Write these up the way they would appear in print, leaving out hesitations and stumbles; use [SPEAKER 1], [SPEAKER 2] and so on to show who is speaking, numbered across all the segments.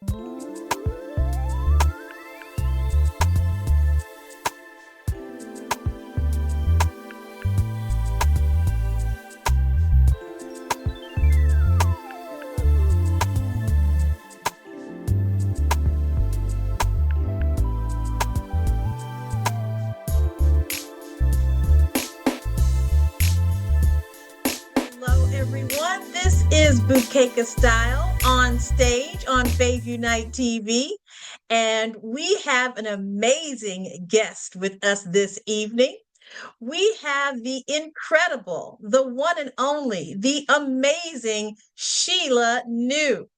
[SPEAKER 1] Hello, everyone. This is Bouquet Style on stage on Fave Unite TV. And we have an amazing guest with us this evening. We have the incredible, the one and only, the amazing Sheila New.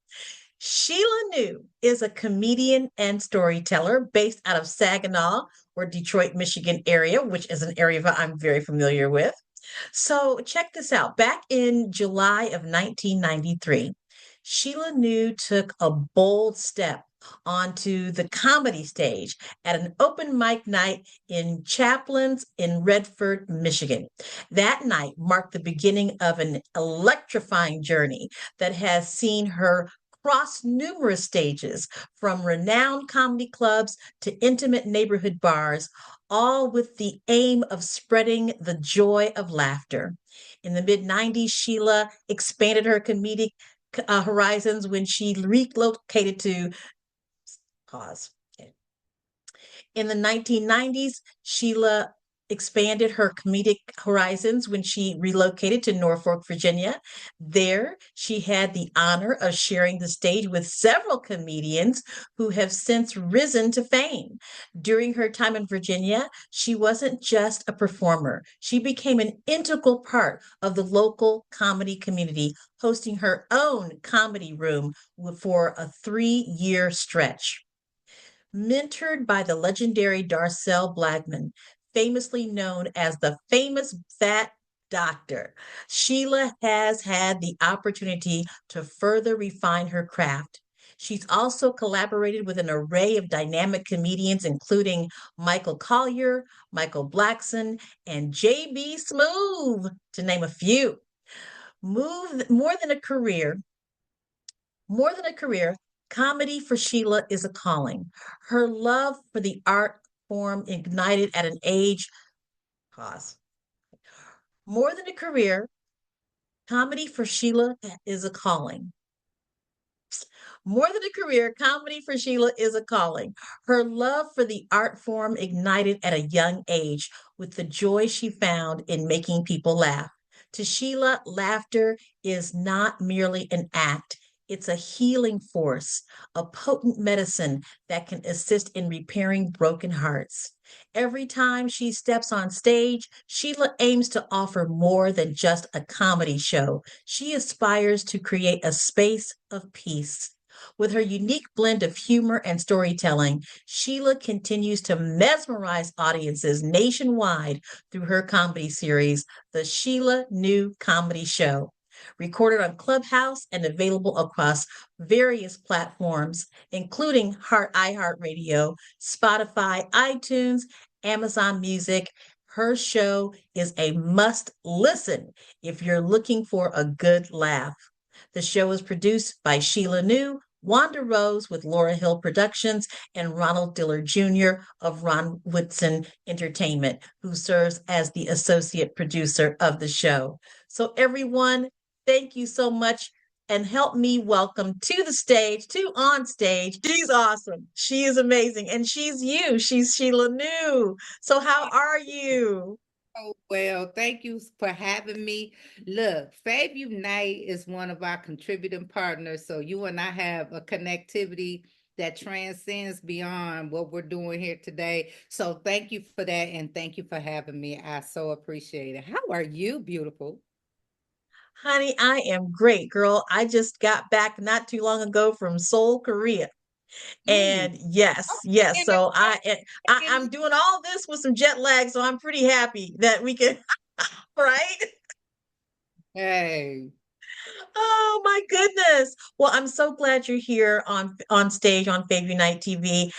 [SPEAKER 1] Sheila New is a comedian and storyteller based out of Saginaw or Detroit, Michigan area, which is an area that I'm very familiar with. So check this out. Back in July of 1993, Sheila New took a bold step onto the comedy stage at an open mic night in Chaplin's in Redford, Michigan. That night marked the beginning of an electrifying journey that has seen her cross numerous stages, from renowned comedy clubs to intimate neighborhood bars, all with the aim of spreading the joy of laughter. In the mid 90s, Sheila expanded her comedic horizons when she relocated to pause. Okay. In the 1990s, Sheila expanded her comedic horizons when she relocated to Norfolk, Virginia. There, she had the honor of sharing the stage with several comedians who have since risen to fame. During her time in Virginia, she wasn't just a performer, she became an integral part of the local comedy community, hosting her own comedy room for a 3 year stretch. Mentored by the legendary Darcel Blagman, famously known as the famous Fat Doctor, Sheila has had the opportunity to further refine her craft. She's also collaborated with an array of dynamic comedians, including Michael Collier, Michael Blackson, and J.B. Smoove, to name a few. Move more than a career, more than a career, comedy for Sheila is a calling. Her love for the art form ignited at an age, pause. More than a career, comedy for Sheila is a calling. More than a career, comedy for Sheila is a calling. Her love for the art form ignited at a young age with the joy she found in making people laugh. To Sheila, laughter is not merely an act, it's a healing force, a potent medicine that can assist in repairing broken hearts. Every time she steps on stage, Sheila aims to offer more than just a comedy show. She aspires to create a space of peace. With her unique blend of humor and storytelling, Sheila continues to mesmerize audiences nationwide through her comedy series, The Sheila New Comedy Show. Recorded on Clubhouse and available across various platforms, including iHeartRadio, Spotify, iTunes, Amazon Music. Her show is a must listen if you're looking for a good laugh. The show is produced by Sheila New, Wanda Rose with Laura Hill Productions, and Ronald Diller Jr. of Ron Woodson Entertainment, who serves as the associate producer of the show. So, everyone, thank you so much. And help me welcome to the stage, to on stage. She's awesome. She is amazing. And she's you. She's Sheila New. So, how are you?
[SPEAKER 2] Oh, well, thank you for having me. Look, Fave Unite is one of our contributing partners. So you and I have a connectivity that transcends beyond what we're doing here today. So thank you for that. And thank you for having me. I so appreciate it. How are you, beautiful?
[SPEAKER 1] Honey, I am great, girl. I just got back not too long ago from Seoul, Korea.
[SPEAKER 2] Mm.
[SPEAKER 1] And yes,
[SPEAKER 2] Oh,
[SPEAKER 1] yes.
[SPEAKER 2] and
[SPEAKER 1] So I'm
[SPEAKER 2] again,
[SPEAKER 1] doing all this with some jet lag, so I'm pretty happy that we can, right?
[SPEAKER 2] hey.
[SPEAKER 1] Oh my goodness. Well, I'm so glad you're here on stage on Fave Unite TV.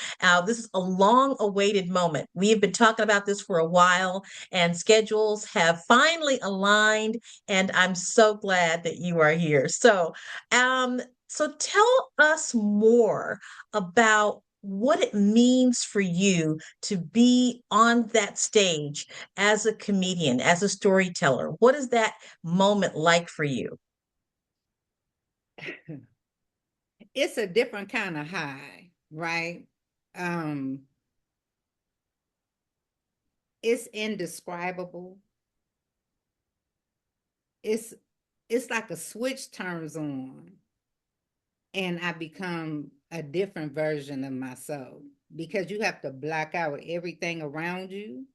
[SPEAKER 1] This is a long awaited moment. We have been talking about this for a while, and schedules have finally aligned, and I'm so glad that you are here. So, um, So tell us more about what it means for you to be on that stage as a comedian, as a storyteller. What is that moment like for you?
[SPEAKER 2] It's a different kind of high, right? Um, it's indescribable. It's it's like a switch turns on and I become a different version of myself because you have to block out everything around you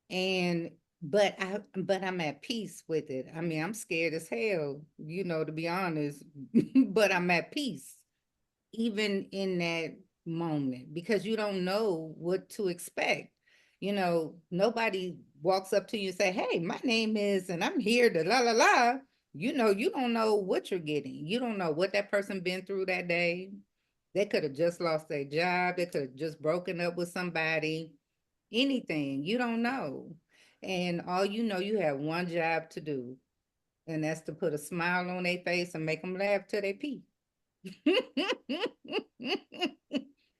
[SPEAKER 2] and but I'm at peace with it. I mean, I'm scared as hell, to be honest, but I'm at peace even in that moment because you don't know what to expect. Nobody walks up to you and say, "Hey, my name is and I'm here to la la la." You don't know what you're getting. You don't know what that person been through that day. They could have just lost their job. They could have just broken up with somebody. Anything. You don't know. And all you know, you have one job to do, and that's to put a smile on their face and make them laugh till they pee.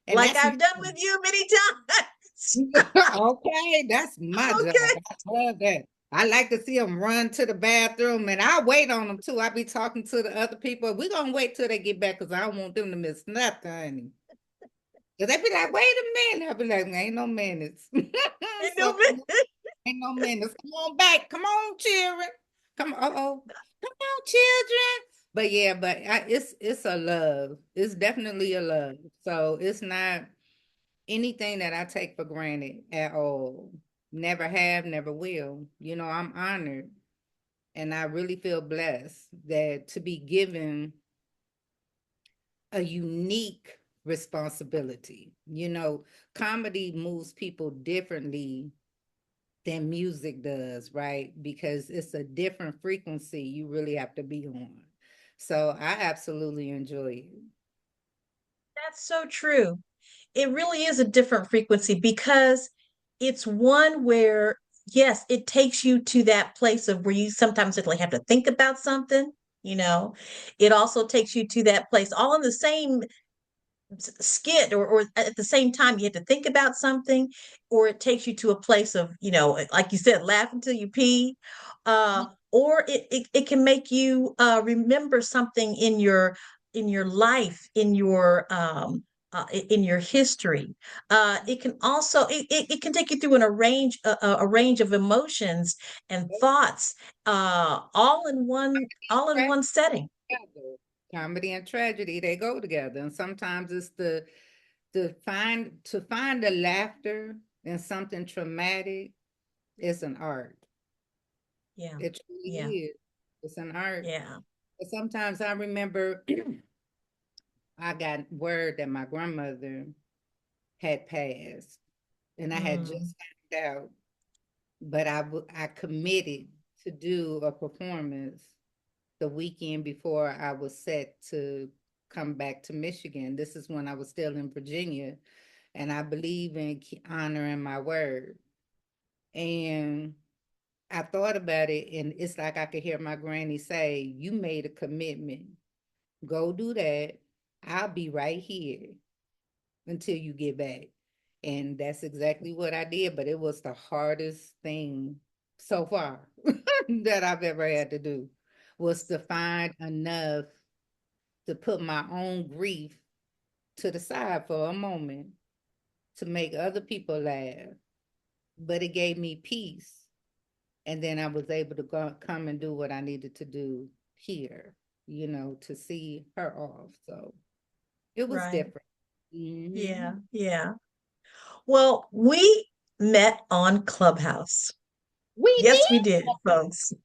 [SPEAKER 2] And
[SPEAKER 1] Like
[SPEAKER 2] that's my
[SPEAKER 1] I've done with
[SPEAKER 2] job.
[SPEAKER 1] you many times.
[SPEAKER 2] Okay, that's my job.
[SPEAKER 1] Okay.
[SPEAKER 2] I love that. I like to see them run to the bathroom and I wait on them too. I be talking to the other people. We're gonna wait till they get back because I don't want them to miss nothing. Because they be like, wait a minute. I'll be like, ain't no minutes.
[SPEAKER 1] Ain't
[SPEAKER 2] So
[SPEAKER 1] no
[SPEAKER 2] come on,
[SPEAKER 1] mi-
[SPEAKER 2] ain't no minutes. Come on back. Come on, children. Come on, come on, children. But yeah, it's a love. It's definitely a love. So it's not anything that I take for granted at all. Never have, never will. I'm honored and I really feel blessed that to be given a unique responsibility. Comedy moves people differently than music does, right? Because it's a different frequency you really have to be on. So I absolutely enjoy it.
[SPEAKER 1] That's so true. It really is a different frequency because it's one where, yes, it takes you to that place of where you sometimes like have to think about something, you know. It also takes you to that place all in the same skit or at the same time you have to think about something, or it takes you to a place of, like you said, laugh until you pee, or it can make you remember something in your life, in your history. It can also it can take you through a range of emotions and thoughts, all in one setting.
[SPEAKER 2] Together. Comedy and tragedy, they go together. And sometimes it's to find the laughter in something traumatic is an art.
[SPEAKER 1] Yeah,
[SPEAKER 2] It truly
[SPEAKER 1] yeah,
[SPEAKER 2] is. It's an art.
[SPEAKER 1] yeah.
[SPEAKER 2] But sometimes I remember I got word that my grandmother had passed, and I had
[SPEAKER 1] Mm,
[SPEAKER 2] just found out, but I committed to do a performance the weekend before I was set to come back to Michigan. This is when I was still in Virginia, and I believe in honoring my word. And I thought about it, and it's like I could hear my granny say, "You made a commitment. Go do that. I'll be right here until you get back." And that's exactly what I did, but it was the hardest thing so far that I've ever had to do was to find enough to put my own grief to the side for a moment to make other people laugh. But it gave me peace. And then I was able to come and do what I needed to do here, to see her off. So it was
[SPEAKER 1] right.
[SPEAKER 2] different. Hmm.
[SPEAKER 1] Yeah, yeah. Well, we met on Clubhouse.
[SPEAKER 2] We
[SPEAKER 1] Yes, we did, folks.
[SPEAKER 2] did.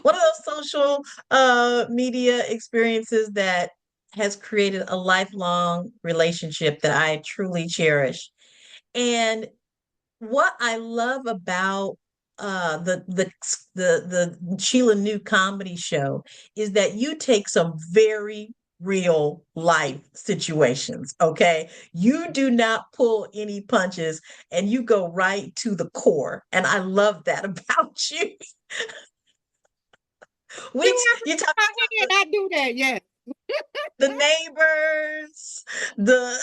[SPEAKER 1] One of those social media experiences that has created a lifelong relationship that I truly cherish. And what I love about the Sheila New comedy show is that you take some very real life situations, okay? You do not pull any punches and you go right to the core. And I love that about you. We
[SPEAKER 2] You ever
[SPEAKER 1] you talk
[SPEAKER 2] my head, I do that, yes.
[SPEAKER 1] the neighbors, the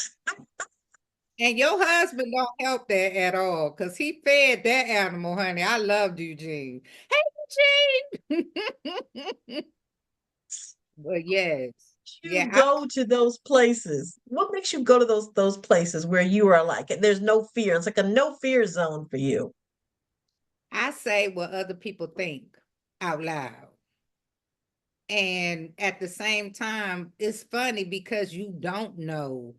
[SPEAKER 2] And your husband don't help that at all because he fed that animal, honey. I loved Eugene. Hey, Eugene. But yes,
[SPEAKER 1] you
[SPEAKER 2] yeah,
[SPEAKER 1] go to those places. What makes you go to those places where you are like there's no fear? It's like a no fear zone for you.
[SPEAKER 2] I say what other people think out loud. And at the same time, it's funny because you don't know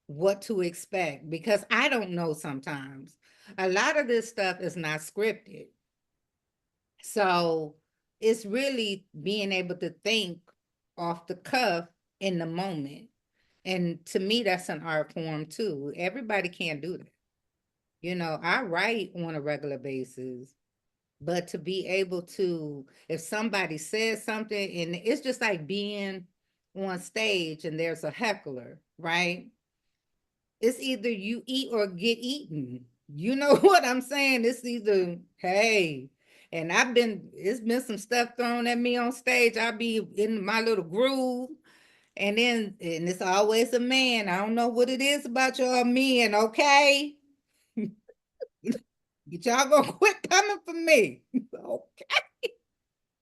[SPEAKER 2] what to expect because I don't know sometimes. A lot of this stuff is not scripted. So it's really being able to think off the cuff in the moment. And to me, that's an art form too. Everybody can't do that. I write on a regular basis, but to be able to, if somebody says something, and it's just like being on stage and there's a heckler, right? It's either you eat or get eaten. You know what I'm saying? It's either, hey, and it's been some stuff thrown at me on stage. I'll be in my little groove, and it's always a man. I don't know what it is about y'all men, okay? Y'all gonna quit coming for me, okay?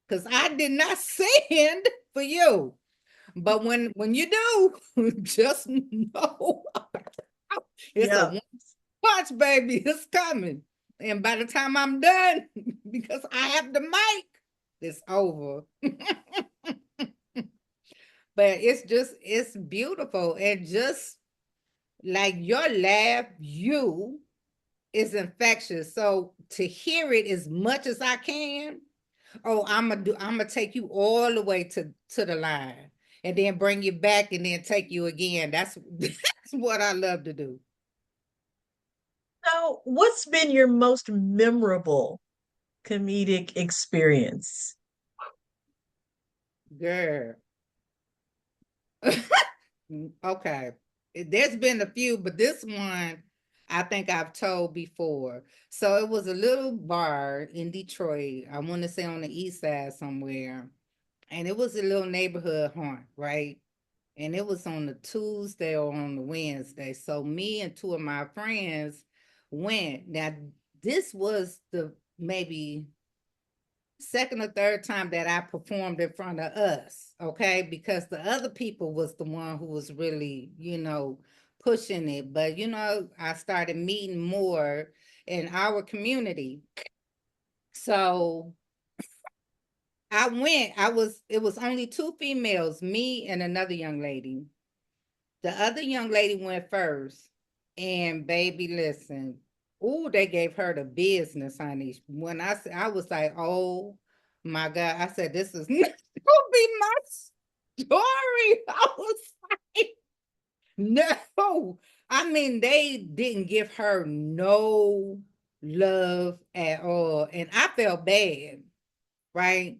[SPEAKER 2] Because I did not send for you. But when you do, just know it's a
[SPEAKER 1] Yeah.
[SPEAKER 2] one punch, baby. It's coming. And by the time I'm done, because I have the mic, it's over. But it's beautiful. And just like your laugh, you is infectious. So to hear it as much as I can, oh, I'm gonna take you all the way to the line and then bring you back and then take you again. That's what I love to do.
[SPEAKER 1] So, what's been your most memorable comedic experience?
[SPEAKER 2] Girl. Okay. There's been a few, but this one I think I've told before. So it was a little bar in Detroit. I want to say on the east side somewhere. And it was a little neighborhood haunt, right? And it was on the Tuesday or on the Wednesday. So me and two of my friends went. Now, this was the maybe second or third time that I performed in front of us, okay? Because the other people was the one who was really, pushing it. But I started meeting more in our community. So it was only two females, me and another young lady. The other young lady went first. And baby, listen, ooh, they gave her the business, honey. When I was like, oh my God. I said, this is not gonna be my story. I was like, no. I mean, they didn't give her no love at all. And I felt bad, right?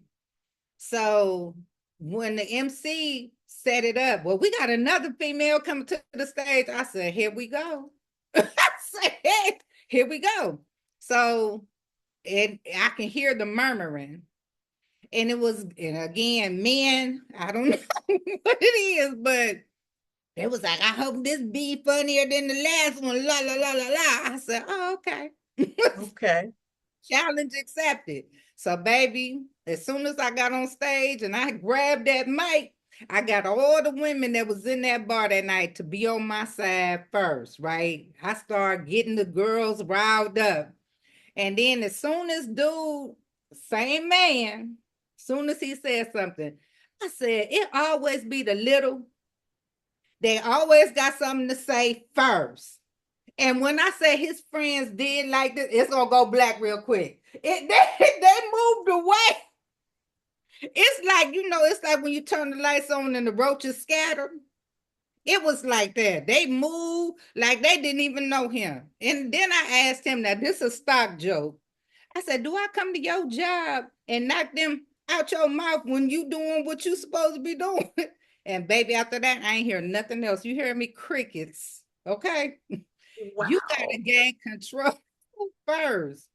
[SPEAKER 2] So when the MC set it up, well, we got another female coming to the stage. I said, here we go. I said, here we go. So I can hear the murmuring. And and again, men, I don't know what it is, but it was like, I hope this be funnier than the last one. La la la la la. I said, oh, okay.
[SPEAKER 1] Okay.
[SPEAKER 2] Challenge accepted. So, baby, as soon as I got on stage and I grabbed that mic, I got all the women that was in that bar that night to be on my side first, right? I started getting the girls riled up. And then as soon as dude, same man, soon as he said something, I said, it always be the little. They always got something to say first. And when I say his friends did like this, it's gonna go black real quick. They moved away. It's like, it's like when you turn the lights on and the roaches scatter. It was like that. They moved like they didn't even know him. And then I asked him, now this is a stock joke. I said, do I come to your job and knock them out your mouth when you doing what you supposed to be doing? And baby, after that, I ain't hear nothing else. You hear me? Crickets. Okay. You gotta
[SPEAKER 1] Wow.
[SPEAKER 2] gain control first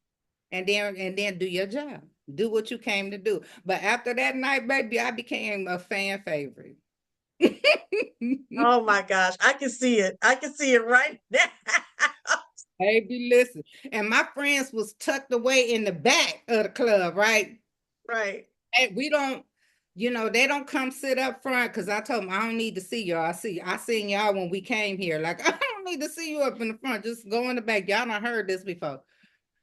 [SPEAKER 2] and then do your job. Do what you came to do. But after that night, baby, I became a fan favorite.
[SPEAKER 1] Oh my gosh, I can see it. I can see it right now.
[SPEAKER 2] Baby, listen. And my friends was tucked away in the back of the club, right?
[SPEAKER 1] Right.
[SPEAKER 2] Hey, we don't, they don't come sit up front because I told them I don't need to see y'all. I seen y'all when we came here. Like, I don't need to see you up in the front. Just go in the back. Y'all done heard this before.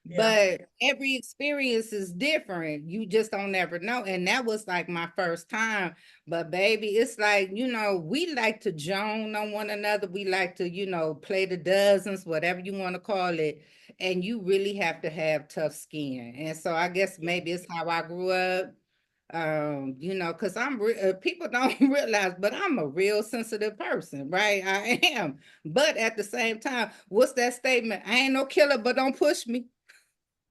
[SPEAKER 1] Yeah.
[SPEAKER 2] But every experience is different. You just don't never know. And that was like my first time. But baby, it's like, we like to joan on one another. We like to, play the dozens, whatever you want to call it. And you really have to have tough skin. And so I guess
[SPEAKER 1] Yeah.
[SPEAKER 2] maybe it's how I grew up. Because people don't realize, but I'm a real sensitive person, right? I am. But at the same time, what's that statement? I ain't no killer, but don't push me.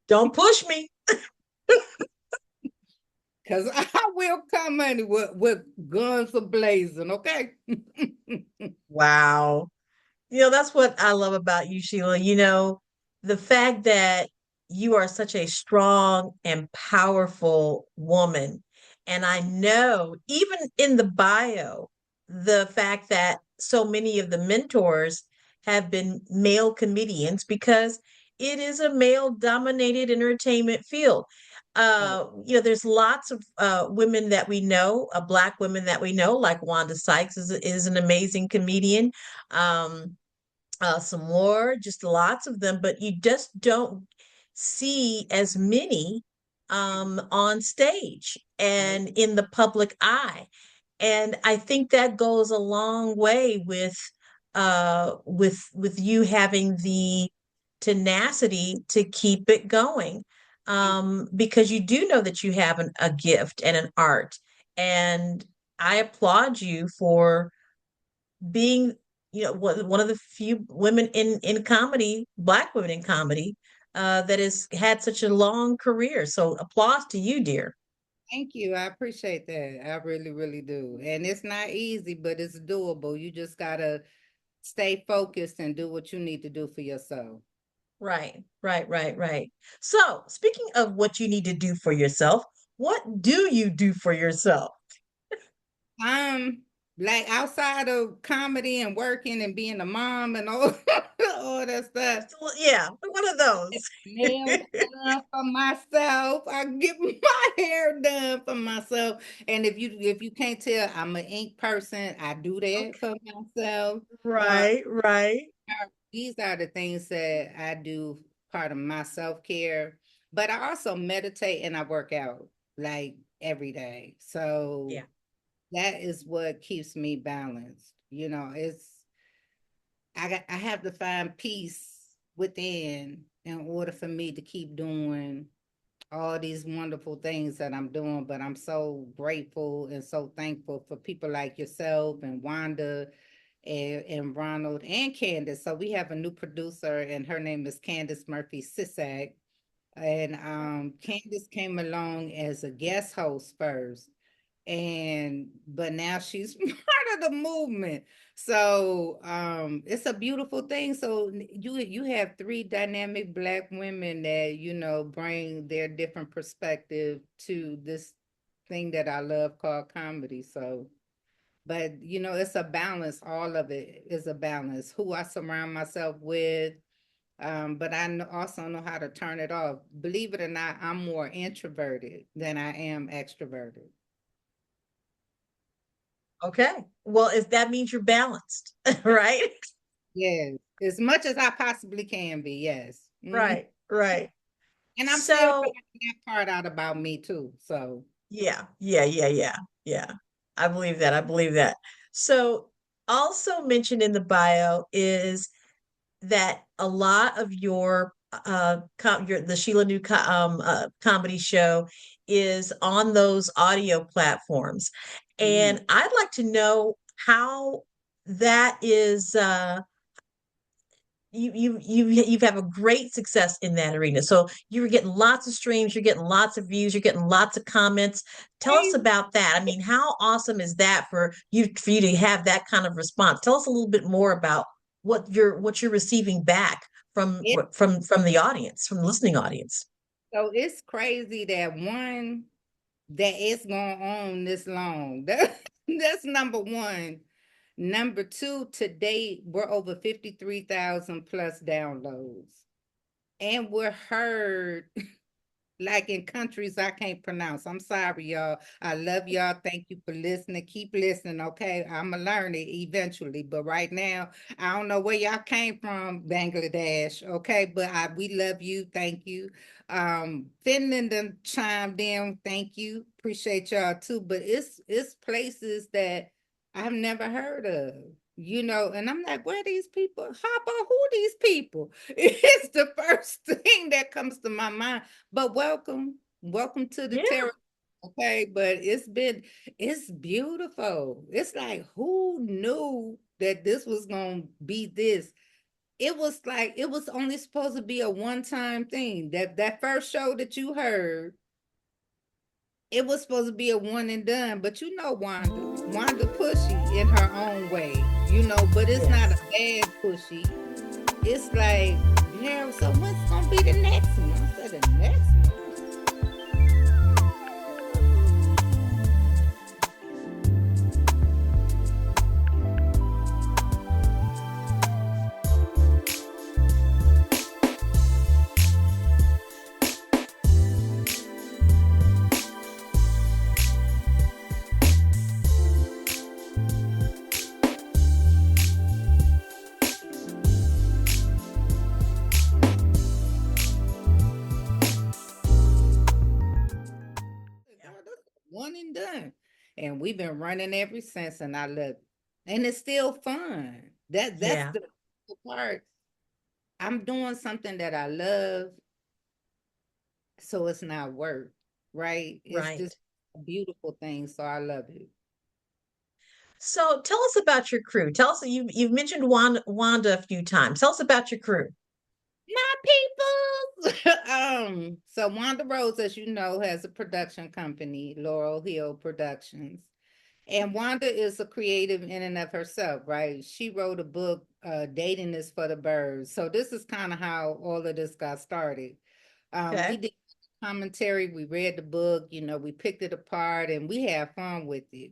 [SPEAKER 1] Don't push me.
[SPEAKER 2] Cause I will come in with guns a blazing, okay?
[SPEAKER 1] Wow. That's what I love about you, Sheila. The fact that you are such a strong and powerful woman. And I know, even in the bio, the fact that so many of the mentors have been male comedians because it is a male dominated entertainment field.
[SPEAKER 2] Right.
[SPEAKER 1] There's lots of women that we know, Black women that we know, like Wanda Sykes is an amazing comedian. Um, some more, just lots of them, but you just don't see as many on stage
[SPEAKER 2] Nope.
[SPEAKER 1] and in the public eye. And I think that goes a long way with you having the tenacity to keep it going.
[SPEAKER 2] Thank
[SPEAKER 1] Because you do know that you have a gift and an art. And I applaud you for being one of the few women in comedy, Black women in comedy, that has had such a long career. So applause to you, dear.
[SPEAKER 2] thank you. I appreciate that. I really, really do. And it's not easy, but it's doable. You just gotta stay focused and do what you need to do for yourself.
[SPEAKER 1] Right, right, right, right. So speaking of what you need to do for yourself, what do you do for yourself?
[SPEAKER 2] Um, like outside of comedy and working and being a mom and all, all that stuff.
[SPEAKER 1] So, yeah, one of those.
[SPEAKER 2] Nails done for myself. I get my hair done for myself. And if you can't tell, I'm an ink person. I do that
[SPEAKER 1] Okay.
[SPEAKER 2] for myself. Uh,
[SPEAKER 1] Right, right.
[SPEAKER 2] these are the things that I do part of my self-care. But I also meditate and I work out like every day. So
[SPEAKER 1] Yeah.
[SPEAKER 2] that is what keeps me balanced. I have to find peace within in order for me to keep doing all these wonderful things that I'm doing. But I'm so grateful and so thankful for people like yourself and Wanda and Ronald and Candace. So we have a new producer, and her name is Candace Murphy Sisak. And Candace came along as a guest host first, but now she's part of the movement. So it's a beautiful thing. So you have three dynamic Black women that bring their different perspective to this thing that I love called comedy. So but it's a balance. All of it is a balance, who I surround myself with. But also know how to turn it off. Believe it or not, I'm more introverted than I am extroverted.
[SPEAKER 1] Okay. Well, if that means you're balanced, right?
[SPEAKER 2] Yes, as much as I possibly can be. Yes.
[SPEAKER 1] Right, right.
[SPEAKER 2] And I'm still
[SPEAKER 1] So
[SPEAKER 2] finding that part out about me too. So
[SPEAKER 1] yeah, yeah, yeah, yeah, yeah. I believe that. I believe that. So also mentioned in the bio is that a lot of your the Sheila New comedy show is on those audio platforms.
[SPEAKER 2] mhm.
[SPEAKER 1] And I'd like to know how that is you've have a great success in that arena. So you're getting lots of streams, you're getting lots of views, you're getting lots of comments. Tell us about that. I mean, how awesome is that for you to have that kind of response? Tell us a little bit more about what you're receiving back from
[SPEAKER 2] It,
[SPEAKER 1] from the audience, from the listening audience.
[SPEAKER 2] So it's crazy that one that it's going on this long. That's number one. Number two, today we're over 53,000 plus downloads. And we're heard like in countries I can't pronounce. I'm sorry, y'all. I love y'all. Thank you for listening. Keep listening, okay? I'm gonna learn it eventually, but right now, I don't know where y'all came from, Bangladesh, okay? But we love you. Thank you. Finland done chimed in. Thank you. Appreciate y'all too. But it's places that I've never heard of. And I'm like, where are these people? How about who these people? It's the first thing that comes to my mind. But welcome to the
[SPEAKER 1] Yeah,
[SPEAKER 2] territory. Okay, but it's beautiful. It's like who knew that this was gonna be this? It was like it was only supposed to be a one-time thing. That first show that you heard, it was supposed to be a one and done. But Wanda pushy in her own way, but it's not a
[SPEAKER 1] yes.
[SPEAKER 2] bad pushy. It's like, yeah, so what's gonna be the next one? I said the next one.
[SPEAKER 1] Yeah.
[SPEAKER 2] Girl, that's one and done. And we've been running ever since, and I love it. And it's still fun. That's
[SPEAKER 1] Yeah,
[SPEAKER 2] the part. I'm doing something that I love, so it's not work, right? It's
[SPEAKER 1] right.
[SPEAKER 2] just a beautiful thing, so I love it.
[SPEAKER 1] So tell us about your crew. Tell us you've mentioned Wanda a few times. Tell us about your crew.
[SPEAKER 2] My people. So Wanda Rose, as you know, has a production company, Laurel Hill Productions. And Wanda is a creative in and of herself, right? She wrote a book, Dating is for the Birds. So this is kind of how all of this got started. We
[SPEAKER 1] Okay.
[SPEAKER 2] did commentary, we read the book, we picked it apart and we had fun with it.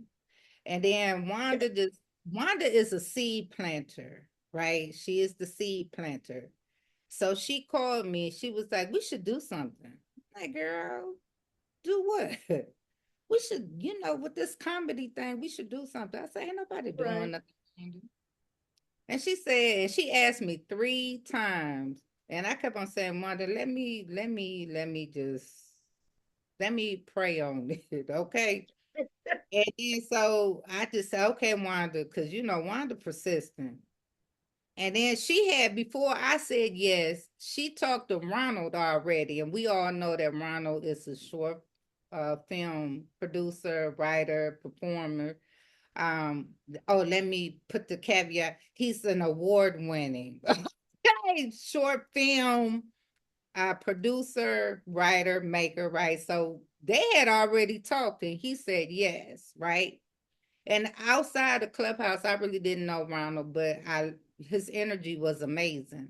[SPEAKER 2] And then
[SPEAKER 1] Okay.
[SPEAKER 2] Wanda is a seed planter, right? She is the seed planter. So she called me. She was like, "We should do something." I'm like, girl, do what? We should, with this comedy thing, we should do something. I said, ain't nobody doing
[SPEAKER 1] Right.
[SPEAKER 2] nothing. And she said, and she asked me 3 times, and I kept on saying, Wanda, let me pray on it, okay? And then so I just said, okay, Wanda, because Wanda persistent. And then before I said yes, she talked to Ronald already. And we all know that Ronald is a short film producer, writer, performer. Um, let me put the caveat. He's an award winning short film producer, writer, maker, right? So they had already talked and he said yes, right? And outside the clubhouse, I really didn't know Ronald, but his energy was amazing.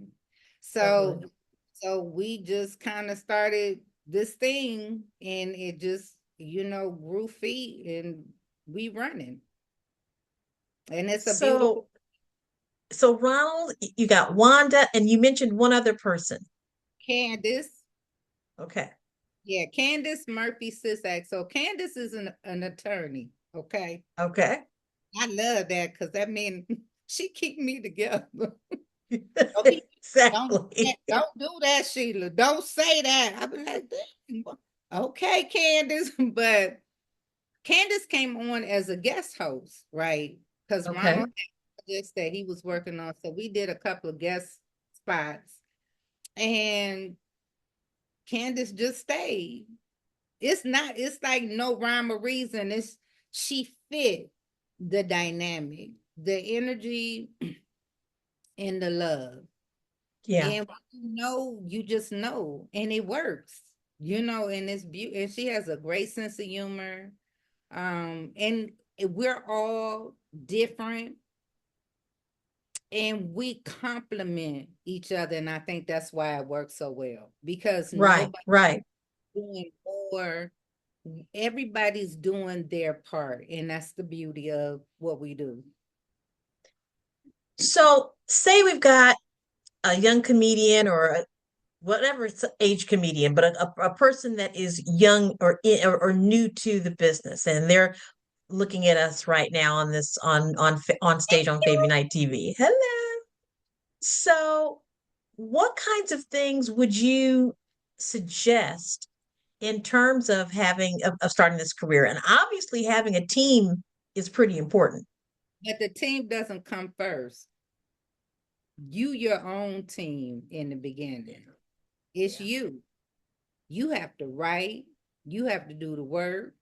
[SPEAKER 1] So
[SPEAKER 2] So
[SPEAKER 1] good.
[SPEAKER 2] so we just kind of started this thing and it just, grew feet and we running. And it's a beautiful
[SPEAKER 1] So so Ronald, you got Wanda, and you mentioned one other person.
[SPEAKER 2] Candace.
[SPEAKER 1] Okay.
[SPEAKER 2] Yeah, Candace Murphy Sisak. So Candace is an attorney. Okay.
[SPEAKER 1] Okay.
[SPEAKER 2] I love that because that means she keep me together. Don't be,
[SPEAKER 1] Exactly.
[SPEAKER 2] don't do that, Sheila. Don't say that. I be like, "Dang, okay, Candace," but Candace came on as a guest host, right? Because
[SPEAKER 1] Okay.
[SPEAKER 2] Ronald had just that he was working on, so we did a couple of guest spots, and Candace just stayed. It's not. It's like no rhyme or reason. It's she fit the dynamic, the energy, and the love.
[SPEAKER 1] Yeah.
[SPEAKER 2] And you just know, and it works, and it's beautiful. And she has a great sense of humor. And we're all different and we complement each other. And I think that's why it works so well because
[SPEAKER 1] Right.
[SPEAKER 2] nobody
[SPEAKER 1] Right.
[SPEAKER 2] doing more. Everybody's doing their part, and that's the beauty of what we do.
[SPEAKER 1] So, say we've got a young comedian or whatever age comedian, but a person that is young or new to the business, and they're looking at us right now on this on stage on Favorite Night TV. Hello. So, what kinds of things would you suggest in terms of of starting this career? And obviously, having a team is pretty important,
[SPEAKER 2] But the team doesn't come first. You your own team in the beginning. It's
[SPEAKER 1] yeah.
[SPEAKER 2] you. You have to write, you have to do the work,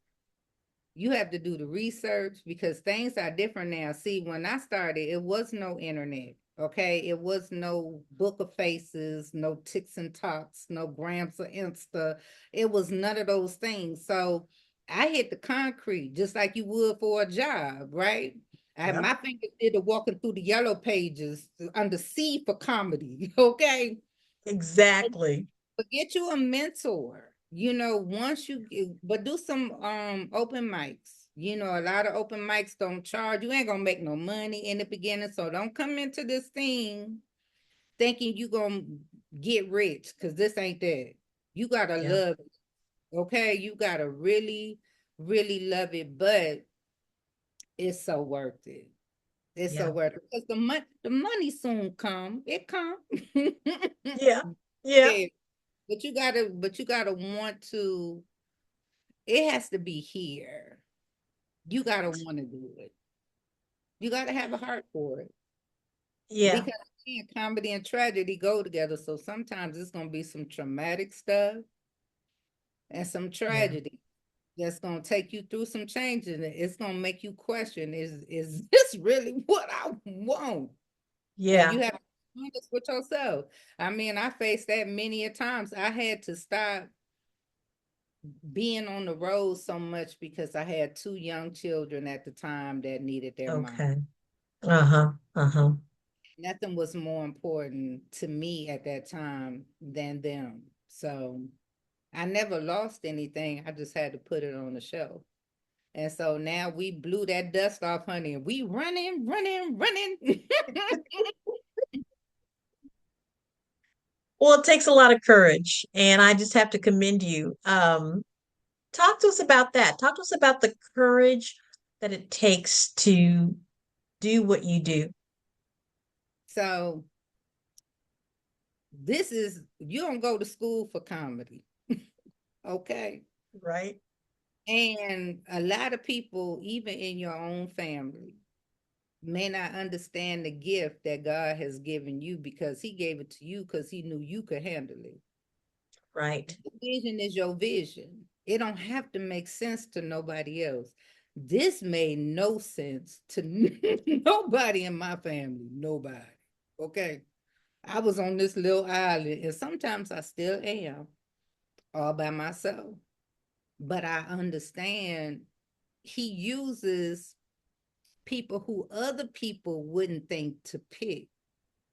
[SPEAKER 2] you have to do the research because things are different now. See, when I started, it was no internet. Okay, it was no book of faces, no ticks and talks, no grams of Insta. It was none of those things. So I hit the concrete just like you would for a job, right?
[SPEAKER 1] Yeah.
[SPEAKER 2] My fingers did the walking through the yellow pages under C for comedy. Okay,
[SPEAKER 1] Exactly.
[SPEAKER 2] but get you a mentor. Once but do some open mics. A lot of open mics don't charge. You ain't gonna make no money in the beginning, so don't come into this thing thinking you gonna get rich, because this ain't that. You gotta
[SPEAKER 1] Yeah.
[SPEAKER 2] love it, okay? You gotta really, really love it, but it's so worth it. It's so
[SPEAKER 1] Yeah.
[SPEAKER 2] worth it because the money soon come. It come.
[SPEAKER 1] Yeah. Yeah.
[SPEAKER 2] Yeah, but you gotta want to. It has to be here. You gotta
[SPEAKER 1] Right.
[SPEAKER 2] want to do it. You gotta have a heart for it
[SPEAKER 1] Yeah.
[SPEAKER 2] because comedy and tragedy go together. So sometimes it's gonna be some traumatic stuff and some
[SPEAKER 1] Yeah.
[SPEAKER 2] tragedy that's gonna take you through some changes. It's gonna make you question: Is this really what I want? And you
[SPEAKER 1] Yeah.
[SPEAKER 2] have to be honest with yourself. I mean, I faced that many a times. I had to stop being on the road so much because I had two young children at the time that needed their mom.
[SPEAKER 1] Okay. Uh-huh. Uh-huh.
[SPEAKER 2] Nothing was more important to me at that time than them. So I never lost anything. I just had to put it on the shelf. And so now we blew that dust off, honey, and we running, running, running.
[SPEAKER 1] Well, it takes a lot of courage, and I just have to commend you. Talk to us about that. Talk to us about the courage that it takes to do what you do,
[SPEAKER 2] So you don't go to school for comedy. Okay.
[SPEAKER 1] right?
[SPEAKER 2] And a lot of people, even in your own family, may not understand the gift that God has given you because He gave it to you because He knew you could handle it.
[SPEAKER 1] Right.
[SPEAKER 2] The vision is your vision. It don't have to make sense to nobody else. This made no sense to nobody in my family. Nobody. Okay. I was on this little island, and sometimes I still am all by myself. But I understand He uses people who other people wouldn't think to pick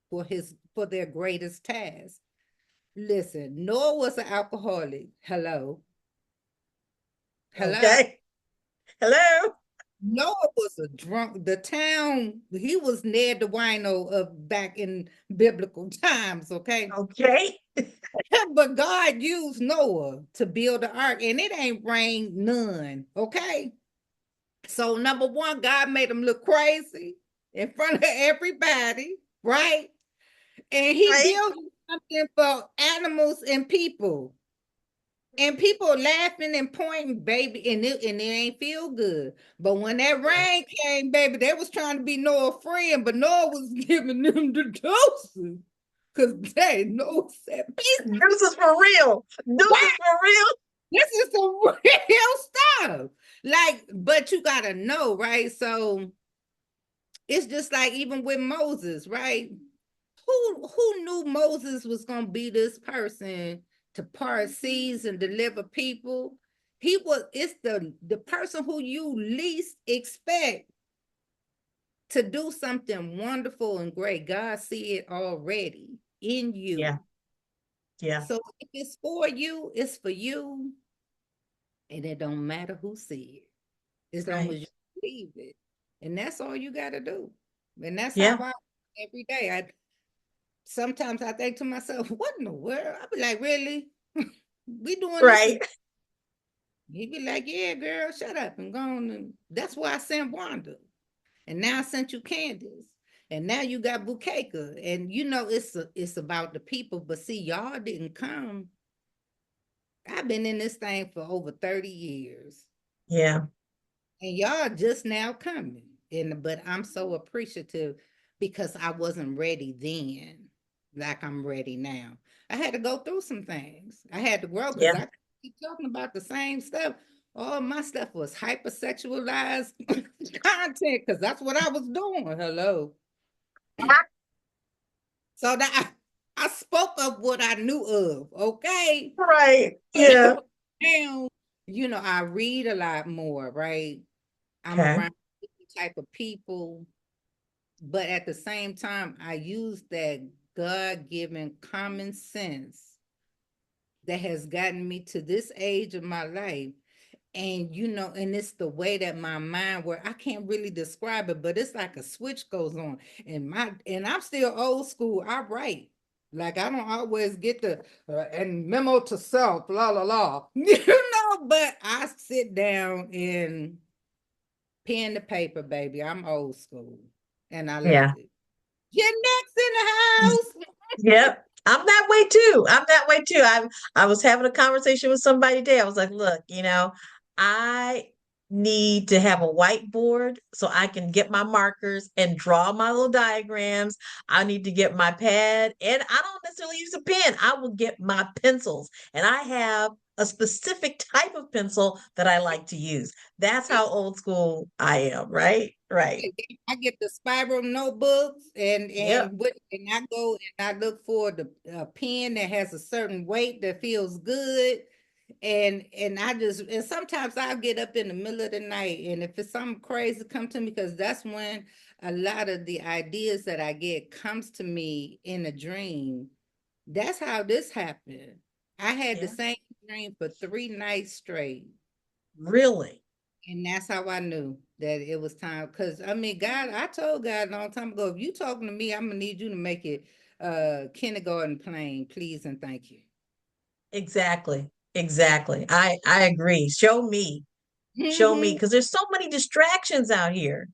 [SPEAKER 2] for their greatest task. Listen, Noah was an alcoholic. Hello. Hello.
[SPEAKER 1] Okay. Hello.
[SPEAKER 2] Noah was a drunk. The town, he was Ned the wino of back in biblical times, okay?
[SPEAKER 1] Okay.
[SPEAKER 2] But God used Noah to build the ark, and it ain't rained none, okay? So, number one, God made him look crazy in front of everybody, right? And he
[SPEAKER 1] Right.
[SPEAKER 2] built something for animals and people. And people laughing and pointing, baby, and it ain't feel good. But when that
[SPEAKER 1] Yeah.
[SPEAKER 2] rain came, baby, they was trying to be Noah's friend, but Noah was giving them the doses. Because they Noah said, peace.
[SPEAKER 1] This is for real. This is
[SPEAKER 2] What?
[SPEAKER 1] for real.
[SPEAKER 2] This is some real stuff. Like, but you gotta know, right? So it's just like even with Moses, right? Who knew Moses was gonna be this person to part seas and deliver people? It's the person who you least expect to do something wonderful and great. God see it already in
[SPEAKER 1] Yeah.
[SPEAKER 2] you.
[SPEAKER 1] Yeah.
[SPEAKER 2] So if it's for you, it's for you, and it don't matter who see it, as long as you
[SPEAKER 1] Right.
[SPEAKER 2] believe it. And that's all you got to do. And that's how
[SPEAKER 1] Yeah.
[SPEAKER 2] I every day. I sometimes I think to myself, what in the world? I be like, really? We doing this?
[SPEAKER 1] Right.
[SPEAKER 2] He be like, yeah, girl, shut up and go on. And that's why I sent Wanda. And now I sent you Candace. And now you got Bukeka. And it's about the people. But see, y'all didn't come. I've been in this thing for over 30 years.
[SPEAKER 1] Yeah.
[SPEAKER 2] And y'all just now coming. But I'm so appreciative because I wasn't ready then, like I'm ready now. I had to go through some things. I had to grow because
[SPEAKER 1] Yeah.
[SPEAKER 2] I keep talking about the same stuff. All my stuff was hypersexualized content because that's what I was doing. Hello. So that I spoke of what I knew of, okay?
[SPEAKER 1] Right. Yeah.
[SPEAKER 2] Now, I read a lot more, right? I'm
[SPEAKER 1] Okay.
[SPEAKER 2] around different type of people, but at the same time, I use that God-given common sense that has gotten me to this age of my life. And and it's the way that my mind where I can't really describe it, but it's like a switch goes on. And I'm still old school. I write. Like I don't always get the and memo to self, la la la. But I sit down and pen to paper, baby. I'm old school. And I love
[SPEAKER 1] Yeah.
[SPEAKER 2] it. Your next in the house.
[SPEAKER 1] Yep. I'm that way too. I'm that way too. I was having a conversation with somebody today. I was like, look, I need to have a whiteboard so I can get my markers and draw my little diagrams. I need to get my pad, and I don't necessarily use a pen. I will get my pencils, and I have a specific type of pencil that I like to use. That's how old school I am, right? Right.
[SPEAKER 2] I get the spiral notebooks and
[SPEAKER 1] Yep.
[SPEAKER 2] I go and I look for the pen that has a certain weight that feels good. And and sometimes I'll get up in the middle of the night, and if it's something crazy come to me, because that's when a lot of the ideas that I get comes to me in a dream. That's how this happened. I had the
[SPEAKER 1] Yeah.
[SPEAKER 2] same dream for 3 nights straight.
[SPEAKER 1] Really.
[SPEAKER 2] And that's how I knew that it was time. Because I mean, God, I told God a long time ago, if you talking to me, I'm gonna need you to make it kindergarten plain, please and thank you.
[SPEAKER 1] Exactly. Exactly. I agree. Show me. Show me
[SPEAKER 2] Hmm.
[SPEAKER 1] because there's so many distractions out here.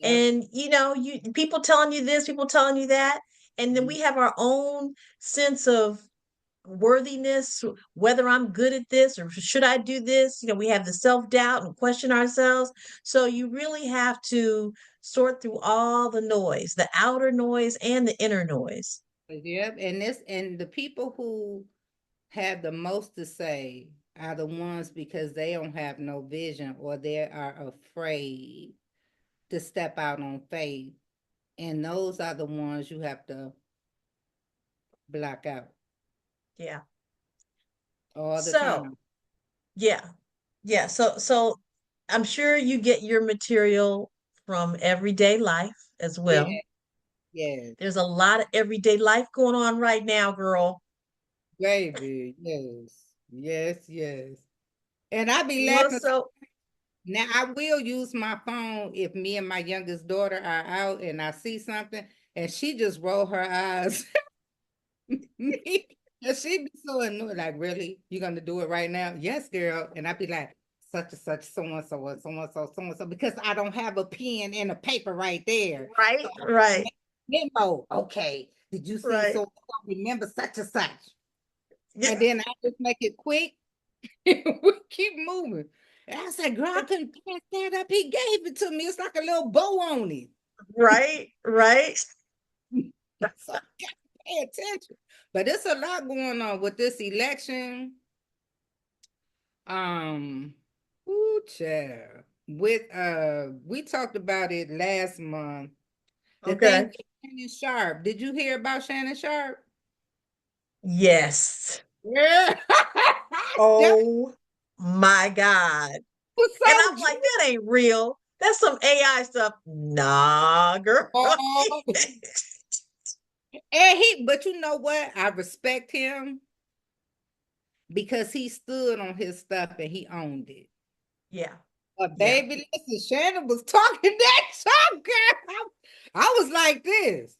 [SPEAKER 2] Yep.
[SPEAKER 1] And you people telling you this, people telling you that, and then we have our own sense of worthiness, whether I'm good at this or should I do this? We have the self-doubt and question ourselves. So you really have to sort through all the noise, the outer noise and the inner noise.
[SPEAKER 2] Yep. And the people who have the most to say are the ones because they don't have no vision or they are afraid to step out on faith. And those are the ones you have to block out
[SPEAKER 1] Yeah.
[SPEAKER 2] all the
[SPEAKER 1] So,
[SPEAKER 2] time.
[SPEAKER 1] yeah. Yeah, so I'm sure you get your material from everyday life as well.
[SPEAKER 2] Yeah. Yes.
[SPEAKER 1] There's a lot of everyday life going on right now, girl.
[SPEAKER 2] Baby, yes, yes, yes. And I be
[SPEAKER 1] Well,
[SPEAKER 2] laughing.
[SPEAKER 1] so
[SPEAKER 2] Now I will use my phone if me and my youngest daughter are out and I see something and she just roll her eyes. Me, and she be so annoyed, like, really? You gonna do it right now? Yes, girl. And I be like, such and such, so and so, and so and so, so and so, because I don't have a pen and a paper right there. So
[SPEAKER 1] right,
[SPEAKER 2] I
[SPEAKER 1] right,
[SPEAKER 2] make memo. Okay. Did you see
[SPEAKER 1] right.
[SPEAKER 2] so remember such and such?
[SPEAKER 1] Yeah,
[SPEAKER 2] And then I just make it quick. We keep moving. And I said, girl, I couldn't pass that up. He gave it to me. It's like a little bow on it.
[SPEAKER 1] right, right.
[SPEAKER 2] So I gotta pay attention. But it's a lot going on with this election. Um, ooh, child. We talked about it last month. The thing
[SPEAKER 1] Okay.
[SPEAKER 2] with Shannon Sharp. Did you hear about Shannon Sharp?
[SPEAKER 1] Yes.
[SPEAKER 2] Yeah. That
[SPEAKER 1] Oh my God.
[SPEAKER 2] was
[SPEAKER 1] And
[SPEAKER 2] so
[SPEAKER 1] I'm like, that ain't real. That's some AI stuff. Nah, girl.
[SPEAKER 2] oh, and but you know what? I respect him because he stood on his stuff and he owned it.
[SPEAKER 1] Yeah.
[SPEAKER 2] But
[SPEAKER 1] Yeah.
[SPEAKER 2] baby, listen, Shannon was talking that talk, girl. I was like this.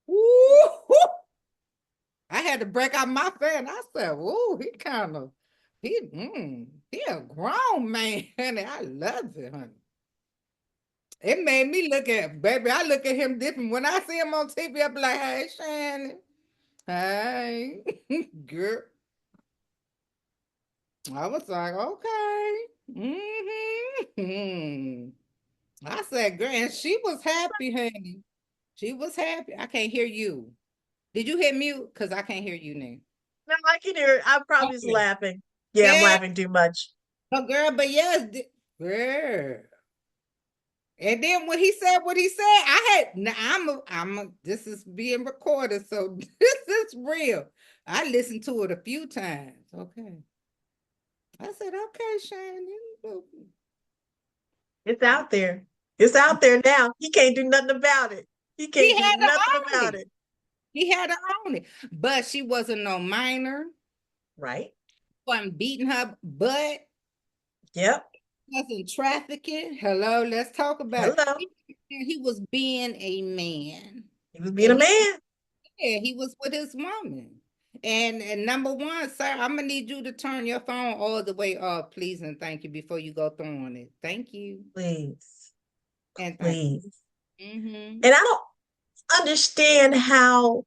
[SPEAKER 2] Woo! I had to break out my fan. I said, "Ooh, he a grown man, honey. I love it, honey." It made me look at baby. I look at him different when I see him on TV. I be like, "Hey, Shannon, hey, girl." I was like, "Okay." I said, "Girl," and she was happy, honey. She was happy. I can't hear you. Did you hit mute? Because I can't hear you now.
[SPEAKER 1] No, I can hear it. I'm probably just
[SPEAKER 2] Okay.
[SPEAKER 1] laughing. Yeah, I'm
[SPEAKER 2] Yeah,
[SPEAKER 1] laughing too much.
[SPEAKER 2] no, girl, but yes, girl. And then when he said what he said, I had now this is being recorded, so this is real. I listened to it a few times. Okay. I said, okay, Shannon.
[SPEAKER 1] It's out there. It's out there now. He can't do nothing about it. He
[SPEAKER 2] He
[SPEAKER 1] can't do
[SPEAKER 2] had to
[SPEAKER 1] nothing
[SPEAKER 2] own
[SPEAKER 1] about
[SPEAKER 2] it.
[SPEAKER 1] it.
[SPEAKER 2] He had to own it. But she wasn't no minor.
[SPEAKER 1] Right?
[SPEAKER 2] Wasn't beating her butt.
[SPEAKER 1] Yep.
[SPEAKER 2] Wasn't trafficking. Hello, let's talk about it.
[SPEAKER 1] Hello.
[SPEAKER 2] He was being a man.
[SPEAKER 1] He was being
[SPEAKER 2] And
[SPEAKER 1] a man.
[SPEAKER 2] he was with his woman. And number one, sir, I'm gonna need you to turn your phone all the way off, please, and thank you before you go throwing it. Thank you.
[SPEAKER 1] Please.
[SPEAKER 2] And thank
[SPEAKER 1] Please.
[SPEAKER 2] you. Mm-hmm.
[SPEAKER 1] And I don't understand how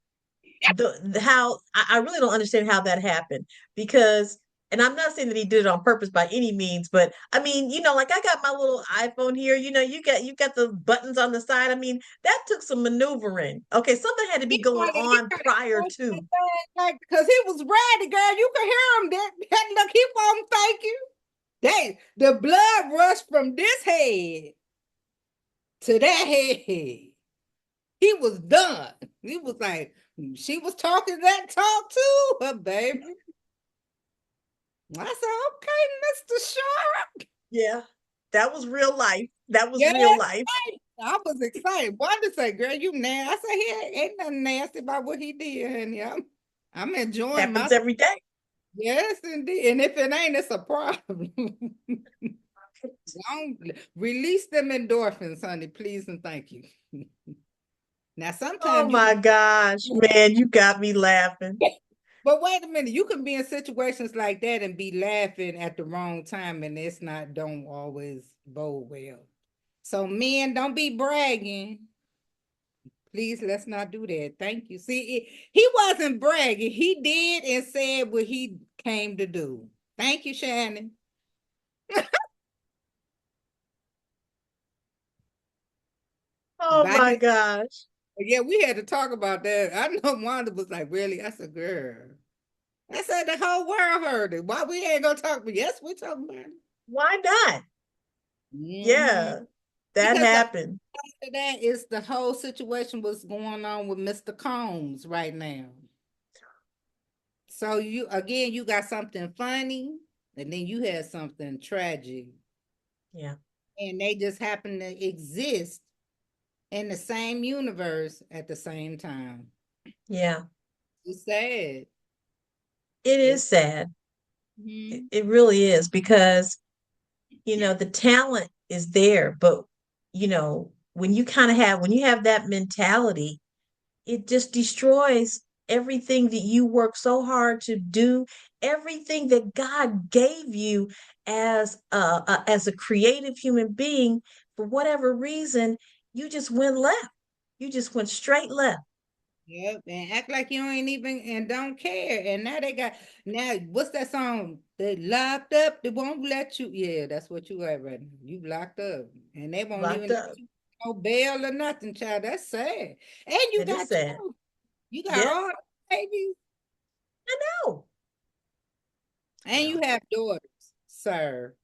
[SPEAKER 1] I really don't understand how that happened because and I'm not saying that he did it on purpose by any means, but I mean, like I got my little iPhone here, you got the buttons on the side. I mean, that took some maneuvering. Okay, something had to be going on
[SPEAKER 2] He
[SPEAKER 1] prior to.
[SPEAKER 2] like because he was ready, girl. You could hear him. That look, he won't thank you. The blood rushed from this head to that head. He was done. He was like, she was talking that talk too, her baby. I said, okay, Mr. Sharp.
[SPEAKER 1] Yeah. That was real life. That was
[SPEAKER 2] Yeah,
[SPEAKER 1] real life.
[SPEAKER 2] I was excited. Wanda said, girl, you nasty. I said, he ain't nothing nasty about what he did, honey. I'm enjoying
[SPEAKER 1] Happens
[SPEAKER 2] myself.
[SPEAKER 1] every day.
[SPEAKER 2] Yes, indeed. And if it ain't, it's a problem. Don't release them endorphins, honey, please and thank you. Now,
[SPEAKER 1] Oh
[SPEAKER 2] sometimes you
[SPEAKER 1] my
[SPEAKER 2] can,
[SPEAKER 1] gosh, man, you got me laughing.
[SPEAKER 2] but wait a minute, you can be in situations like that and be laughing at the wrong time, and it's not, don't always bode well. So, men, don't be bragging. Please, let's not do that. Thank you. See, he wasn't bragging. He did and said what he came to do. Thank you, Shannon.
[SPEAKER 1] Oh
[SPEAKER 2] Bye.
[SPEAKER 1] my gosh.
[SPEAKER 2] Yeah, we had to talk about that. I know Wanda was like, really? I said, girl. I said the whole world heard it. Why we ain't gonna talk? But yes, we talking about it.
[SPEAKER 1] Why not?
[SPEAKER 2] Mhm.
[SPEAKER 1] Yeah, that
[SPEAKER 2] Because
[SPEAKER 1] happened.
[SPEAKER 2] after that is the whole situation was going on with Mr. Combs right now. So you got something funny, and then you had something tragic,
[SPEAKER 1] Yeah.
[SPEAKER 2] and they just happen to exist in the same universe at the same time.
[SPEAKER 1] Yeah.
[SPEAKER 2] It's sad.
[SPEAKER 1] It is
[SPEAKER 2] It's
[SPEAKER 1] sad. It,
[SPEAKER 2] mhm.
[SPEAKER 1] it really is because, the talent is there, but when you have that mentality, it just destroys everything that you work so hard to do, everything that God gave you as a creative human being. For whatever reason, you just went left. You just went straight left.
[SPEAKER 2] Yep, and act like you ain't even and don't care. And now they got now what's that song? They locked up, they won't let you. Yeah, that's what you at right now. You locked up. And they won't
[SPEAKER 1] Locked
[SPEAKER 2] even let
[SPEAKER 1] up.
[SPEAKER 2] you no bail or nothing, child. That's sad. And you
[SPEAKER 1] That is
[SPEAKER 2] got
[SPEAKER 1] sad.
[SPEAKER 2] children. You got
[SPEAKER 1] Yes,
[SPEAKER 2] all the babies,
[SPEAKER 1] I know.
[SPEAKER 2] and you
[SPEAKER 1] Well,
[SPEAKER 2] have daughters, sir.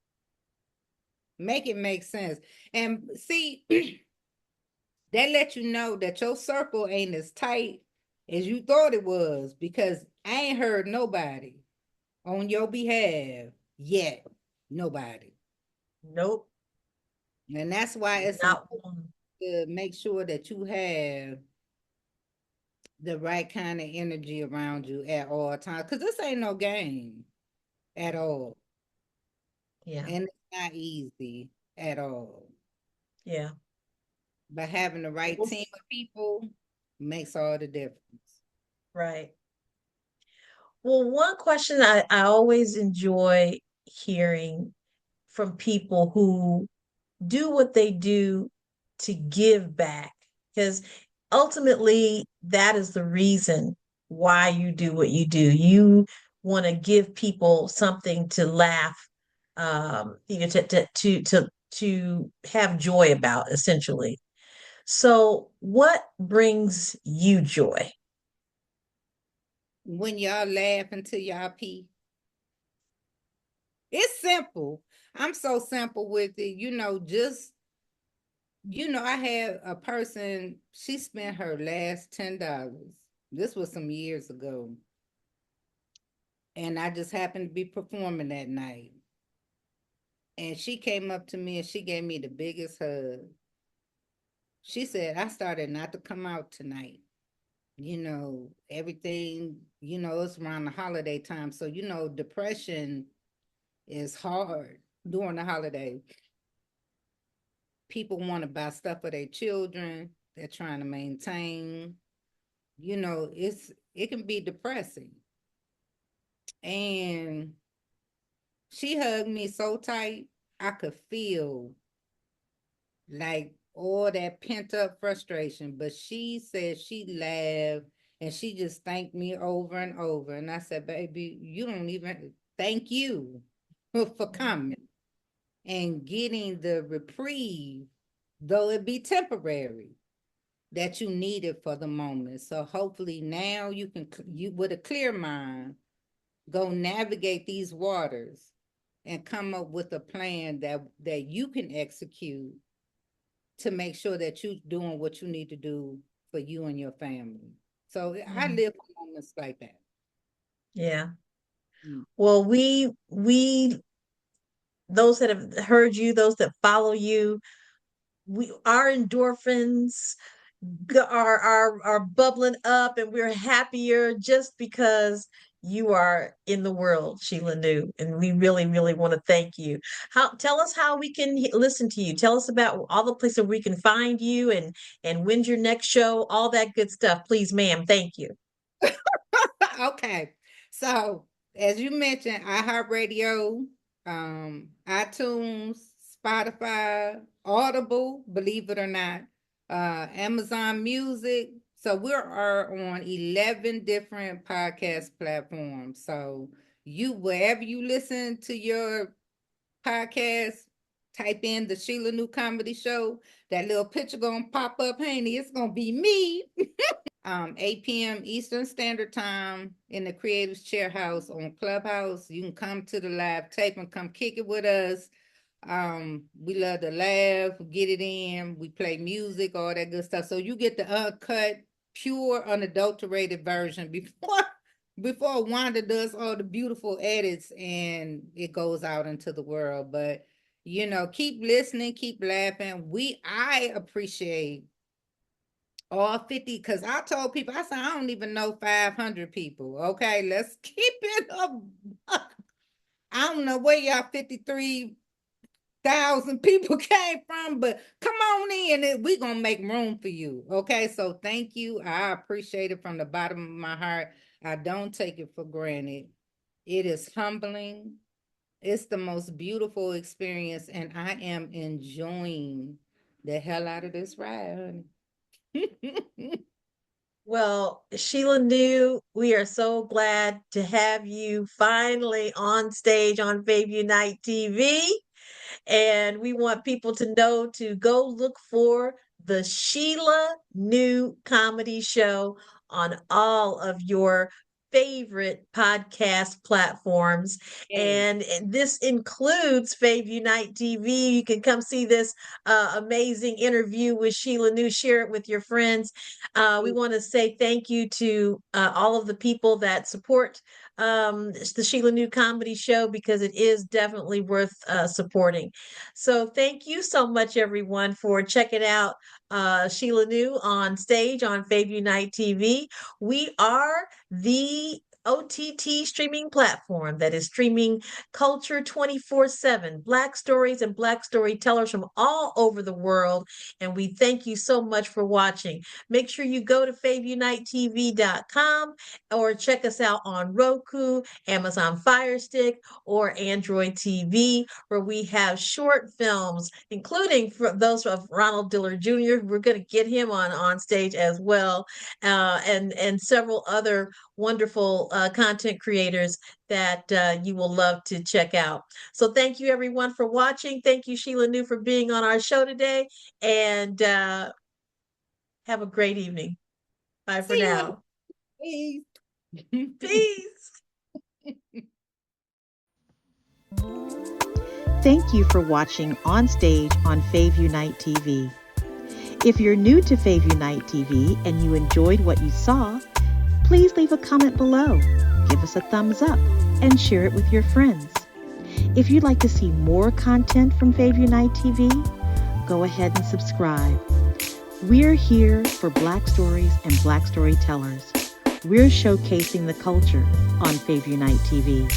[SPEAKER 2] Make it make sense. And see, that let you know that your circle ain't as tight as you thought it was because I ain't heard nobody on your behalf yet. Nobody.
[SPEAKER 1] nope,
[SPEAKER 2] And that's why it's
[SPEAKER 1] not
[SPEAKER 2] important
[SPEAKER 1] one.
[SPEAKER 2] to make sure that you have the right kind of energy around you at all times. Because this ain't no game at all.
[SPEAKER 1] Yeah.
[SPEAKER 2] And it's not easy at all.
[SPEAKER 1] Yeah.
[SPEAKER 2] But having the right
[SPEAKER 1] Well,
[SPEAKER 2] team of people makes all the difference.
[SPEAKER 1] right. Well, one question I always enjoy hearing from people who do what they do to give back, because ultimately that is the reason why you do what you do. You want to give people something to laugh, to have joy about, essentially. So, what brings you joy?
[SPEAKER 2] When y'all laugh until y'all pee, it's simple. I'm so simple with it. I had a person, she spent her last $10. This was some years ago. And I just happened to be performing that night. And she came up to me and she gave me the biggest hug. She said, I started not to come out tonight. Everything, it's around the holiday time. So, depression is hard during the holiday. People want to buy stuff for their children. They're trying to maintain. It can be depressing. And she hugged me so tight, I could feel like all that pent up frustration. But she said she laughed and she just thanked me over and over. And I said, baby, you don't even thank you for coming and getting the reprieve, though it be temporary, that you needed for the moment. So hopefully now you with a clear mind, go navigate these waters and come up with a plan that you can execute to make sure that you're doing what you need to do for you and your family. So I
[SPEAKER 1] Mhm.
[SPEAKER 2] live for moments like that.
[SPEAKER 1] Yeah.
[SPEAKER 2] Mm.
[SPEAKER 1] Well, we those that have heard you, those that follow you, we our endorphins are bubbling up, and we're happier just because you are in the world, Sheila New, and we really, really want to thank you. How Tell us how we can listen to you. Tell us about all the places we can find you, and when's your next show, all that good stuff. Please, ma'am. Thank you.
[SPEAKER 2] Okay. So as you mentioned, iHeartRadio, iTunes, Spotify, Audible, believe it or not, Amazon Music. So we are on 11 different podcast platforms. So wherever you listen to your podcast, type in the Sheila New Comedy Show. That little picture gonna pop up, honey. It's gonna be me. 8 p.m. Eastern Standard Time in the Creators Chair House on Clubhouse. You can come to the live tape and come kick it with us. We love to laugh, get it in. We play music, all that good stuff. So you get the uncut, pure, unadulterated version before Wanda does all the beautiful edits and it goes out into the world. But keep listening, keep laughing. I appreciate all 50, because I told people, I said, I don't even know 500 people. Okay, let's keep it up. I don't know where y'all 53,000 people came from, but come on in and we going to make room for you. Okay, so thank you. I appreciate it from the bottom of my heart. I don't take it for granted. It is humbling. It's the most beautiful experience, and I am enjoying the hell out of this ride, honey.
[SPEAKER 1] Well, Sheila New, we are so glad to have you finally on stage on Bayview Night TV. And we want people to know to go look for the Sheila New Comedy Show on all of your favorite podcast platforms.
[SPEAKER 2] Yes.
[SPEAKER 1] And this includes Fave Unite TV. You can come see this amazing interview with Sheila New. Share it with your friends. We want to say thank you to all of the people that support the Sheila New Comedy Show, because it is definitely worth supporting. So thank you so much, everyone, for checking out Sheila New on stage on Fave Unite TV. We are the OTT streaming platform that is streaming culture 24/7, Black stories and Black storytellers from all over the world. And we thank you so much for watching. Make sure you go to faveunitetv.com or check us out on Roku, Amazon Fire Stick, or Android TV, where we have short films, including for those of Ronald Dillard Jr. We're going to get him on stage as well, and several other wonderful content creators that you will love to check out. So thank you everyone for watching. Thank you, Sheila New, for being on our show today, and have a great evening. Bye for
[SPEAKER 2] See you
[SPEAKER 1] now.
[SPEAKER 2] in
[SPEAKER 1] Peace.
[SPEAKER 3] Thank you for watching On Stage on Fave Unite TV. If you're new to Fave Unite TV and you enjoyed what you saw, please leave a comment below, give us a thumbs up, and share it with your friends. If you'd like to see more content from Fave Unite TV, go ahead and subscribe. We're here for Black stories and Black storytellers. We're showcasing the culture on Fave Unite TV.